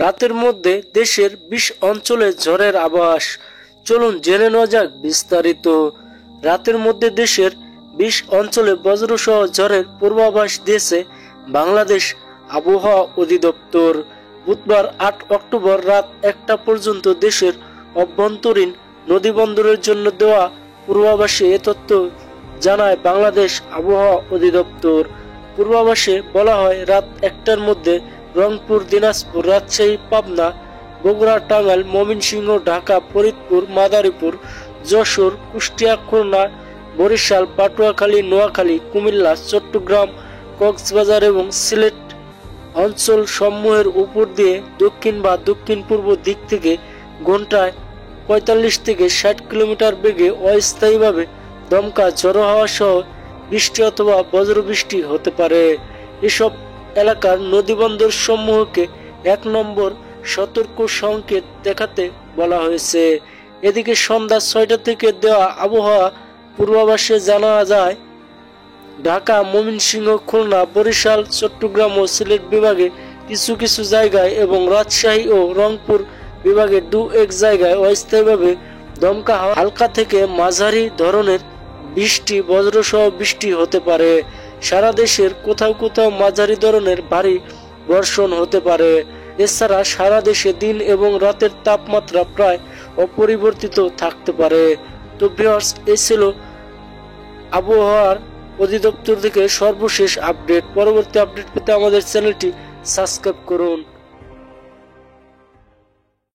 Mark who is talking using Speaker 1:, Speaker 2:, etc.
Speaker 1: রাতের মধ্যে দেশের 20 অঞ্চলে ঝড়ের আভাস। চলুন জেনে নেওয়া যাক বিস্তারিত। রাতের মধ্যে দেশের 20 অঞ্চলে বজ্রসহ ঝড়ের পূর্বাভাস দিয়েছে বাংলাদেশ আবহাওয়া অধিদপ্তর। বুধবার 8 অক্টোবর রাত 1টা পর্যন্ত দেশের অভ্যন্তরীণ নদীবন্দরের জন্য দেওয়া পূর্বাভাসে এ তথ্য জানায় বাংলাদেশ আবহাওয়া অধিদপ্তর। পূর্বাভাসে বলা হয়, রাত 1টার মধ্যে রংপুর, দিনাজপুর, রাজশাহী, পাবনা, বগুড়া, টাঙ্গাইল, ময়মনসিংহ, ঢাকা, ফরিদপুর, মাদারীপুর, যশোর, কুষ্টিয়া, খুলনা, বরিশাল, পটুয়াখালী, নোয়াখালী, কুমিল্লা, চট্টগ্রাম, কক্সবাজার এবং সিলেট অঞ্চল সমূহের উপর দিয়ে দক্ষিণ বা দক্ষিণ পূর্ব দিক থেকে ঘন্টায় 45 থেকে 60 কিলোমিটার বেগে অস্থায়ীভাবে দমকা ঝড়ো হাওয়া সহ বৃষ্টি অথবা বজ্রবৃষ্টি হতে পারে। এসব এলাকার নদীবন্দর সমূহকে 1 নম্বর সতর্ক সংকেত দেখাতে বলা হয়েছে। এদিকে সন্ধ্যা 6টা থেকে দেওয়া আবহাওয়া পূর্বাভাসে জানা যায়, ঢাকা, ময়মনসিংহ, খুলনা, বরিশাল, চট্টগ্রাম ও সিলেট বিভাগে কিছু কিছু জায়গায় এবং রাজশাহী ও রংপুর বিভাগের 2-1 জায়গায় অস্থায়ীভাবে দমকা হালকা থেকে মাঝারি ধরনের বৃষ্টি, বজ্রসহ বৃষ্টি হতে পারে। সারা দেশের কোথাও কোথাও মাঝারি ধরনের ভারী বর্ষণ হতে পারে। এছাড়া সারা দেশে দিন এবং রাতের তাপমাত্রা প্রায় অপরিবর্তিত থাকতে পারে। তো ভিউয়ার্স, এই ছিল আবহাওয়ার অধিদপ্তর থেকে সর্বশেষ আপডেট। পরবর্তী আপডেট পেতে আমাদের চ্যানেলটি সাবস্ক্রাইব করুন।